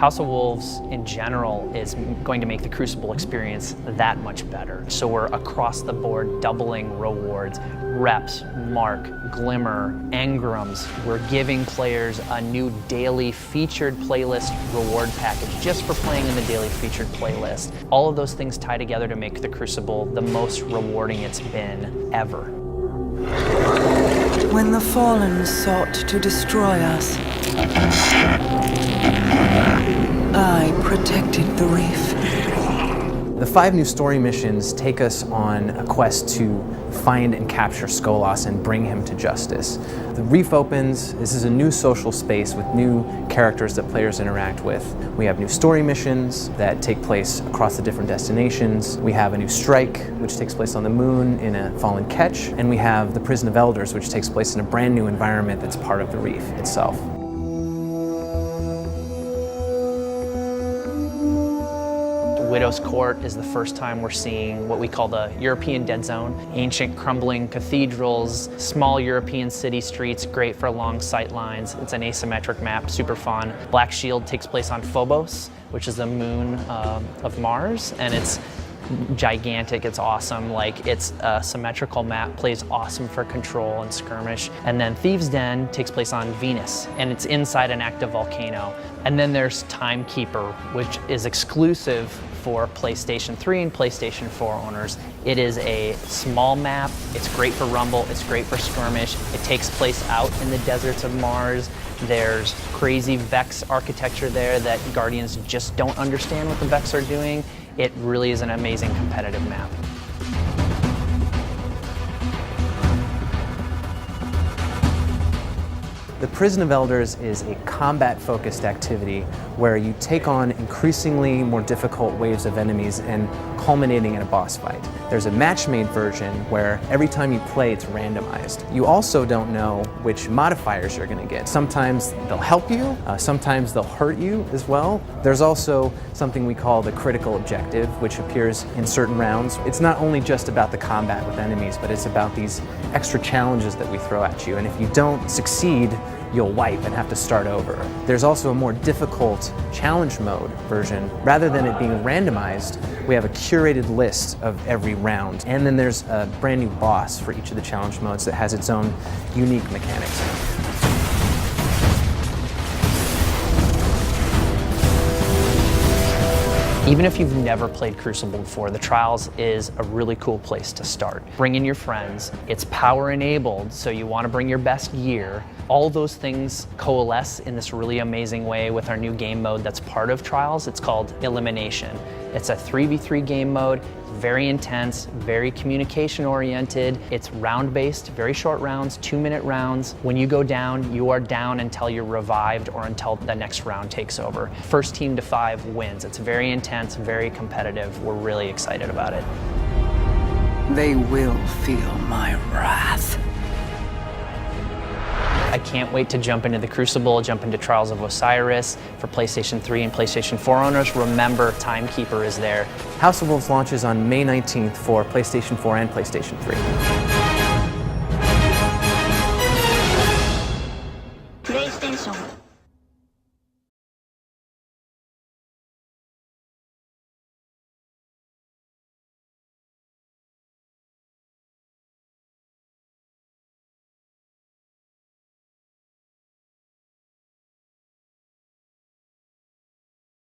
House of Wolves in general is going to make the Crucible experience that much better. So we're across the board doubling rewards, reps, mark, glimmer, engrams. We're giving players a new daily featured playlist reward package just for playing in the daily featured playlist. All of those things tie together to make the Crucible the most rewarding it's been ever. When the Fallen sought to destroy us, I protected the reef. The 5 new story missions take us on a quest to find and capture Skolas and bring him to justice. The Reef opens. This is a new social space with new characters that players interact with. We have new story missions that take place across the different destinations. We have a new strike, which takes place on the moon in a fallen ketch. And we have the Prison of Elders, which takes place in a brand new environment that's part of the Reef itself. Widow's Court is the first time we're seeing what we call the European Dead Zone. Ancient crumbling cathedrals, small European city streets, great for long sight lines. It's an asymmetric map, super fun. Black Shield takes place on Phobos, which is the moon of Mars, and it's gigantic, it's awesome. Like, it's a symmetrical map, plays awesome for control and skirmish. And then Thieves' Den takes place on Venus, and it's inside an active volcano. And then there's Timekeeper, which is exclusive for PlayStation 3 and PlayStation 4 owners. It is a small map, it's great for Rumble, it's great for skirmish. It takes place out in the deserts of Mars. There's crazy Vex architecture there that Guardians just don't understand what the Vex are doing. It really is an amazing competitive map. The Prison of Elders is a combat-focused activity where you take on increasingly more difficult waves of enemies and culminating in a boss fight. There's a match-made version where every time you play, it's randomized. You also don't know which modifiers you're going to get. Sometimes they'll help you, sometimes they'll hurt you as well. There's also something we call the critical objective, which appears in certain rounds. It's not only just about the combat with enemies, but it's about these extra challenges that we throw at you. And if you don't succeed, you'll wipe and have to start over. There's also a more difficult challenge mode version. Rather than it being randomized, we have a curated list of every round. And then there's a brand new boss for each of the challenge modes that has its own unique mechanics. Even if you've never played Crucible before, the Trials is a really cool place to start. Bring in your friends. It's power enabled, so you want to bring your best gear. All those things coalesce in this really amazing way with our new game mode that's part of Trials. It's called Elimination. It's a 3v3 game mode, very intense, very communication oriented. It's round based, very short rounds, 2-minute rounds. When you go down, you are down until you're revived or until the next round takes over. First team to 5 wins. It's very intense, very competitive. We're really excited about it. They will feel my wrath. I can't wait to jump into the Crucible, jump into Trials of Osiris. For PlayStation 3 and PlayStation 4 owners, remember Timekeeper is there. House of Wolves launches on May 19th for PlayStation 4 and PlayStation 3.